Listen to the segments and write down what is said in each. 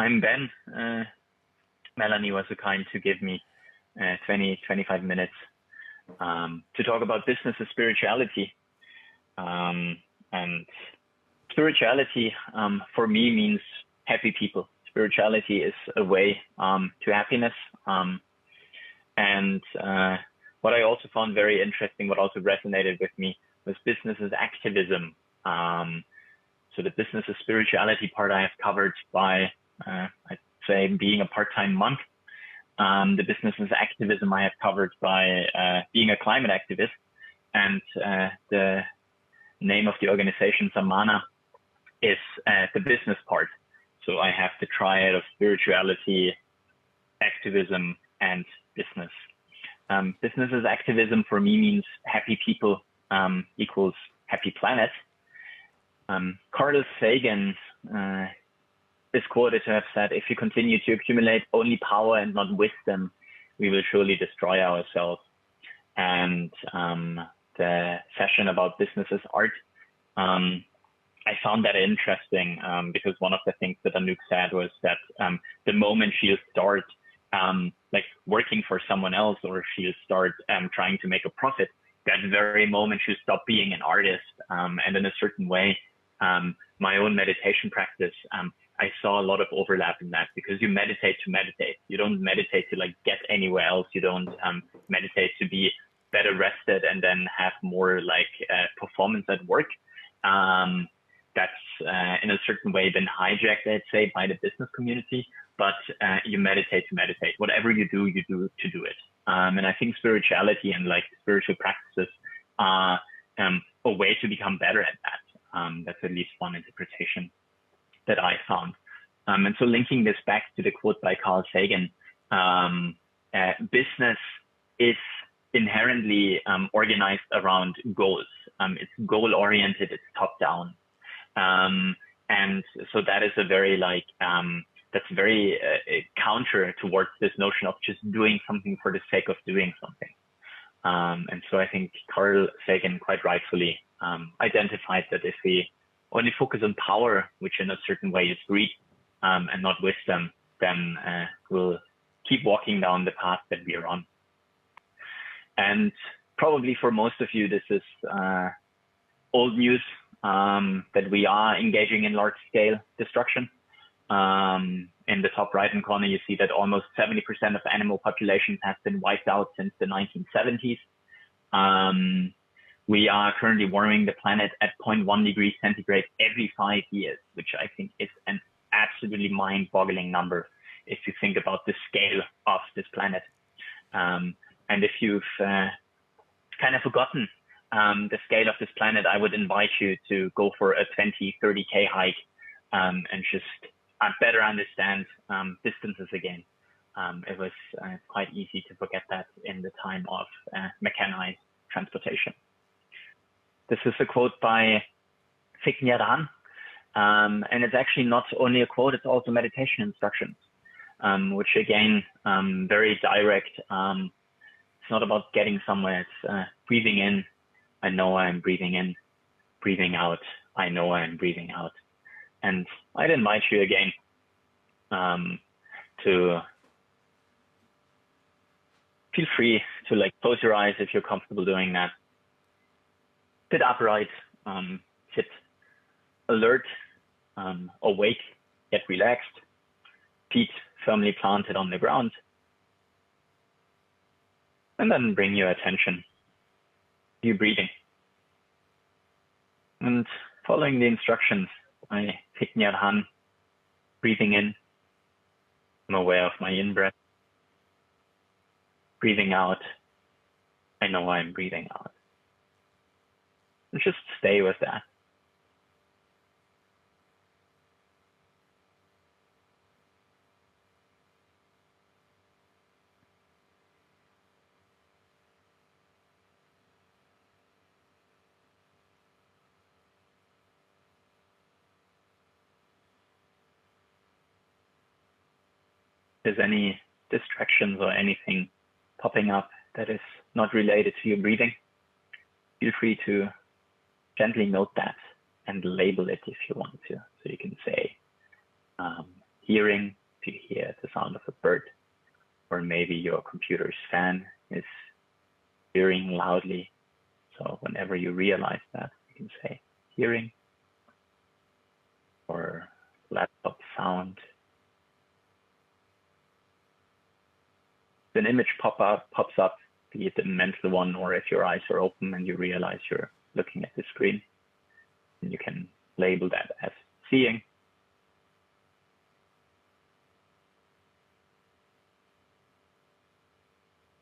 I'm Ben. Melanie was so kind to give me 25 minutes to talk about business and spirituality. And spirituality for me means happy people. Spirituality is a way to happiness. And what I also found very interesting, what also resonated with me, was business as activism. So the business as spirituality part I have covered by, I'd say, being a part-time monk. The business as activism I have covered by being a climate activist. And the name of the organization, Samana, is the business part. So I have the triad of spirituality, activism, and business. Business as activism for me means happy people equals happy planet. Carl Sagan is quoted to have said, if you continue to accumulate only power and not wisdom, we will surely destroy ourselves. And the session about business as art, I found that interesting because one of the things that Anouk said was that the moment she'll start like working for someone else, or she'll start trying to make a profit, that very moment she'll stop being an artist. And in a certain way, my own meditation practice, I saw a lot of overlap in that, because you meditate to meditate. You don't meditate to like get anywhere else. You don't meditate to be better rested and then have more like performance at work. That's in a certain way been hijacked, I'd say, by the business community. But you meditate to meditate. Whatever you do to do it. And I think spirituality and like spiritual practices are a way to become better at that. That's at least one interpretation that I found. And so linking this back to the quote by Carl Sagan, business is inherently organized around goals. It's goal oriented, it's top down. And so that is a very like, that's very counter towards this notion of just doing something for the sake of doing something. And so I think Carl Sagan quite rightfully identified that if we only focus on power, which in a certain way is greed and not wisdom, then we'll keep walking down the path that we are on. And probably for most of you, this is old news that we are engaging in large-scale destruction. In the top right-hand corner, you see that almost 70% of animal populations have been wiped out since the 1970s. We are currently warming the planet at 0.1 degrees centigrade every 5 years, which I think is an absolutely mind-boggling number if you think about the scale of this planet. And if you've kind of forgotten the scale of this planet, I would invite you to go for a 20, 30K hike and just better understand distances again. It was quite easy to forget that in the time of mechanized transportation. This is a quote by Thich Nhat Hanh, and it's actually not only a quote, it's also meditation instructions, which again, very direct. It's not about getting somewhere, it's breathing in, I know I'm breathing in, breathing out, I know I'm breathing out. And I'd invite you again to feel free to like close your eyes if you're comfortable doing that. Sit upright, sit alert, awake, yet relaxed, feet firmly planted on the ground. And then bring your attention to your breathing. And following the instructions by Thich Nhat Hanh, breathing in, I'm aware of my in-breath. Breathing out, I know I'm breathing out. And just stay with that. If there's any distractions or anything popping up that is not related to your breathing, feel free to gently note that and label it if you want to. So you can say, hearing, if you hear the sound of a bird, or maybe your computer's fan is hearing loudly. So whenever you realize that, you can say hearing, or laptop sound. An image pops up, be it a mental one, or if your eyes are open and you realize you're looking at the screen, and you can label that as seeing.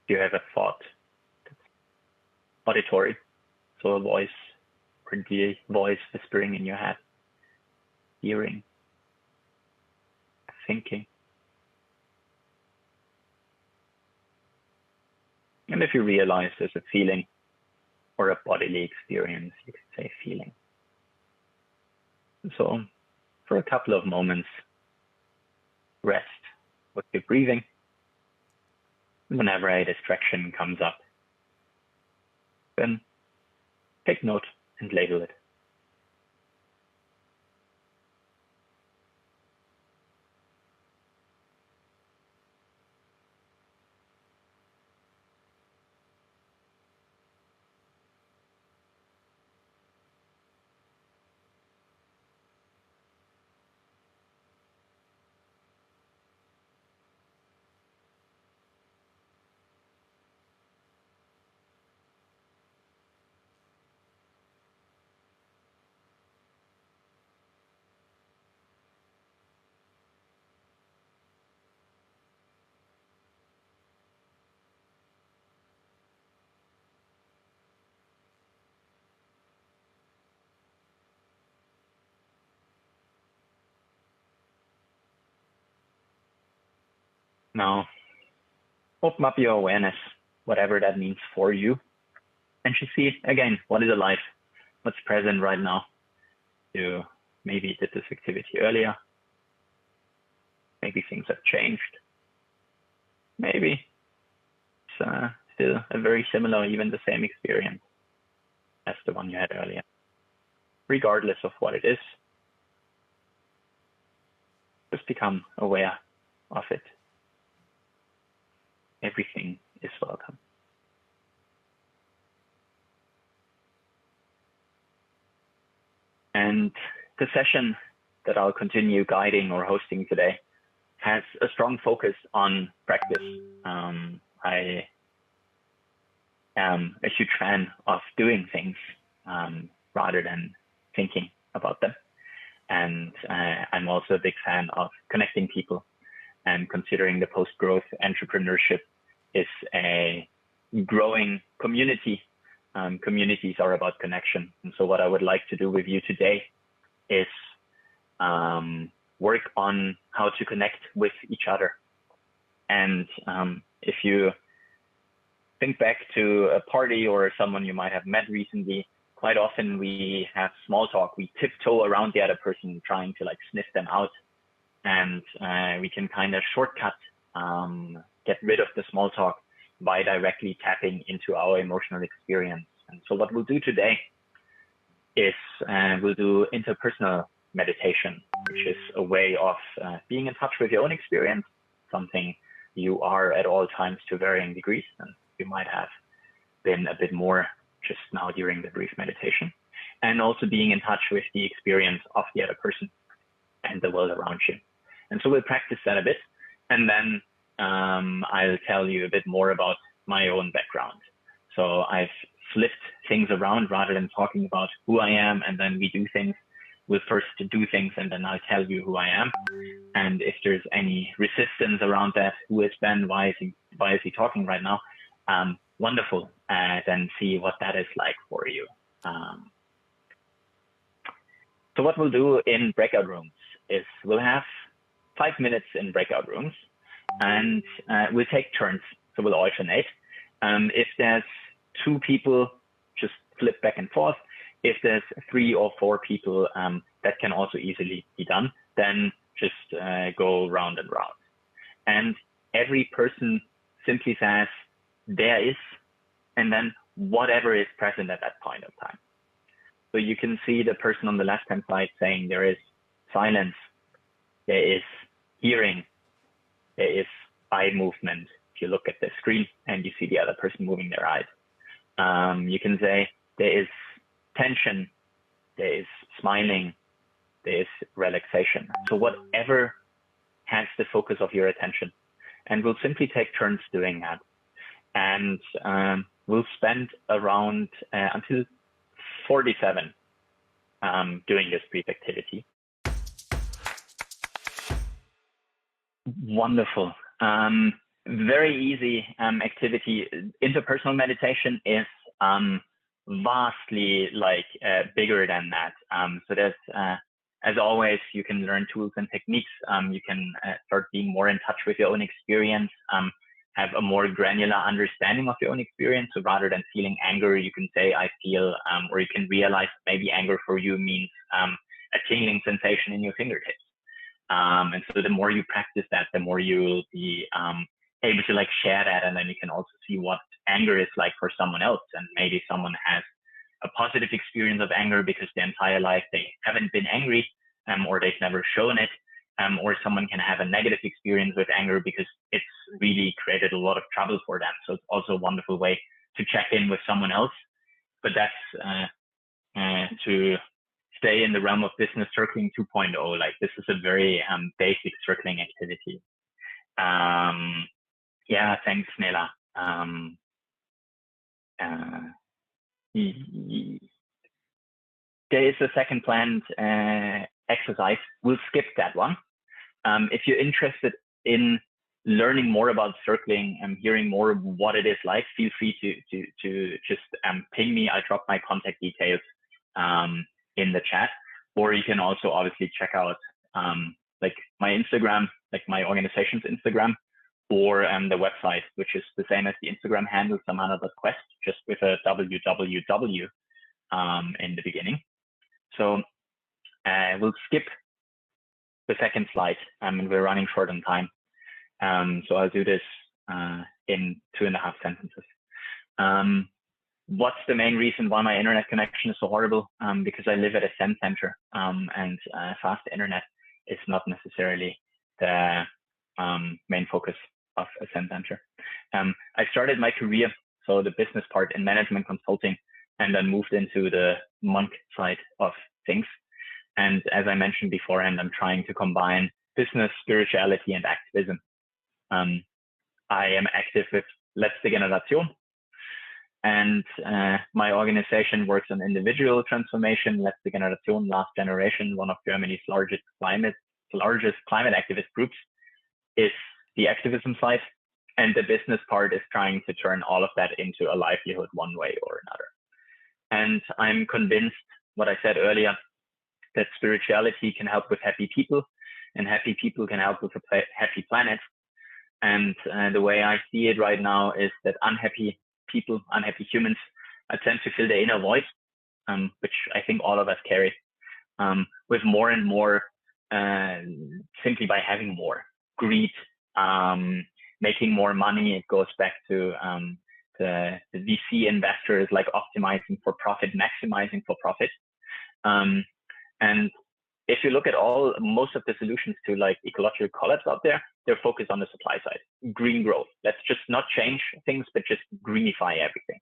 You have a thought that's auditory, so a voice or the voice whispering in your head, hearing, thinking. And if you realize there's a feeling or a bodily experience, you could say feeling. So for a couple of moments, rest with your breathing. Whenever a distraction comes up, then take note and label it. Now, open up your awareness, whatever that means for you, and just see, again, what is alive, what's present right now. You maybe did this activity earlier. Maybe things have changed. Maybe it's still a very similar, even the same experience as the one you had earlier. Regardless of what it is, just become aware of it. Everything is welcome. And the session that I'll continue guiding or hosting today has a strong focus on practice. I am a huge fan of doing things rather than thinking about them. And I'm also a big fan of connecting people, and considering the post-growth entrepreneurship is a growing community. Communities are about connection. And so what I would like to do with you today is work on how to connect with each other. And if you think back to a party or someone you might have met recently, quite often we have small talk. We tiptoe around the other person, trying to like sniff them out. And we can kind of shortcut, get rid of the small talk by directly tapping into our emotional experience. And so what we'll do today is we'll do interpersonal meditation, which is a way of being in touch with your own experience, something you are at all times to varying degrees. And you might have been a bit more just now during the brief meditation, and also being in touch with the experience of the other person and the world around you. And so we'll practice that a bit, and then I'll tell you a bit more about my own background. So I've flipped things around. Rather than talking about who I am and then we do things, we'll first do things and then I'll tell you who I am. And if there's any resistance around that, who is Ben, why is he talking right now? Wonderful. Then see what that is like for you. So what we'll do in breakout rooms is we'll have 5 minutes in breakout rooms, and we'll take turns. So we'll alternate. If there's 2 people, just flip back and forth. If there's 3 or 4 people, that can also easily be done. Then just go round and round. And every person simply says, there is, and then whatever is present at that point of time. So you can see the person on the left-hand side saying there is silence, there is Hearing, there is eye movement. If you look at the screen and you see the other person moving their eyes. You can say there is tension, there is smiling, there is relaxation. So whatever has the focus of your attention. And we'll simply take turns doing that. And we'll spend around until 47 doing this brief activity. Wonderful. Very easy activity. Interpersonal meditation is vastly bigger than that. So there's, as always, you can learn tools and techniques. You can start being more in touch with your own experience, have a more granular understanding of your own experience. So rather than feeling anger, you can say, I feel, or you can realize maybe anger for you means a tingling sensation in your fingertips. And so the more you practice that, the more you'll be able to share that. And then you can also see what anger is like for someone else. And maybe someone has a positive experience of anger because their entire life they haven't been angry, or they've never shown it. Or someone can have a negative experience with anger because it's really created a lot of trouble for them. So it's also a wonderful way to check in with someone else. But that's to stay in the realm of business circling 2.0. This is a very basic circling activity. Yeah, thanks, Nela. There is a second planned exercise. We'll skip that one. If you're interested in learning more about circling and hearing more of what it is like, feel free to just ping me. I drop my contact details in the chat, or you can also obviously check out my Instagram, my organization's Instagram, or the website, which is the same as the Instagram handle, samana.quest, just with a www in the beginning. So we'll skip the second slide, and we're running short on time. So I'll do this in 2.5 sentences. What's the main reason why my internet connection is so horrible? Because I live at a Zen center, and fast internet is not necessarily the main focus of a Zen center. I started my career, so the business part, in management consulting, and then moved into the monk side of things. And as I mentioned beforehand, I'm trying to combine business, spirituality, and activism. I am active with Letzte Generation, and my organization works on individual transformation. Letzte Generation, Last Generation, one of Germany's largest climate activist groups, is the activism side, and the business part is trying to turn all of that into a livelihood one way or another. And I'm convinced, what I said earlier, that spirituality can help with happy people, and happy people can help with a happy planet. And the way I see it right now is that unhappy people, unhappy humans, tend to fill their inner void, which I think all of us carry, with more and more, simply by having more. Greed, making more money. It goes back to the VC investors, optimizing for profit, maximizing for profit. And if you look at most of the solutions to ecological collapse out there, they're focused on the supply side, green growth. Let's just not change things, but just greenify everything.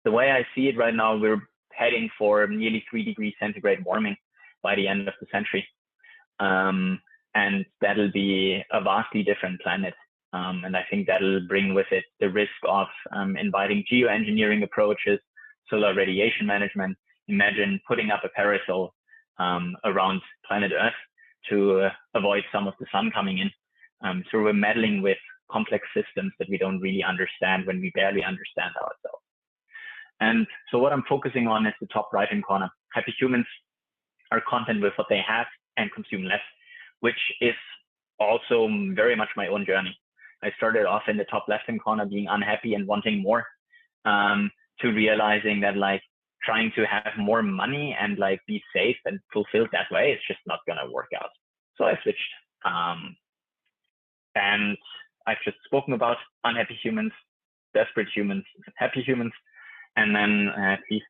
The way I see it right now, we're heading for nearly 3 degrees centigrade warming by the end of the century. And that'll be a vastly different planet. And I think that'll bring with it the risk of inviting geoengineering approaches, solar radiation management. Imagine putting up a parasol around planet Earth to avoid some of the sun coming in. So we're meddling with complex systems that we don't really understand when we barely understand ourselves. And so what I'm focusing on is the top right-hand corner. Happy humans are content with what they have and consume less, which is also very much my own journey. I started off in the top left-hand corner being unhappy and wanting more, to realizing that trying to have more money and be safe and fulfilled that way is just not going to work out. So I switched. And I've just spoken about unhappy humans, desperate humans, happy humans, and then peace.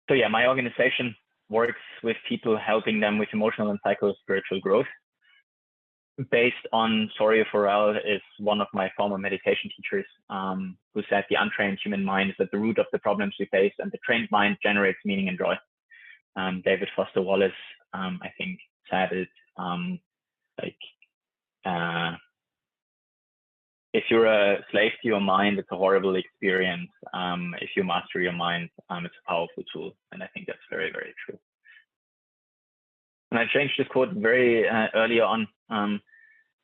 So yeah, my organization works with people, helping them with emotional and psycho-spiritual growth. based on Soria Forel, is one of my former meditation teachers, who said the untrained human mind is at the root of the problems we face, and the trained mind generates meaning and joy. David Foster Wallace, I think, said it like, if you're a slave to your mind, it's a horrible experience. If you master your mind, it's a powerful tool. And I think that's very, very true. And I changed this quote very early on,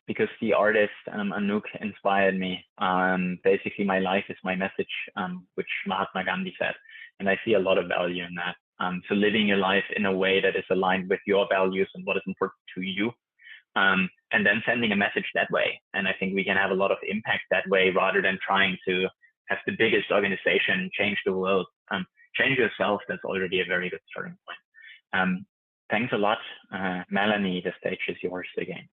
because the artist Anouk inspired me. Basically, my life is my message, which Mahatma Gandhi said. And I see a lot of value in that. So living your life in a way that is aligned with your values and what is important to you, and then sending a message that way. And I think we can have a lot of impact that way, rather than trying to have the biggest organization change the world. Change yourself. That's already a very good starting point. Thanks a lot, Melanie. The stage is yours again.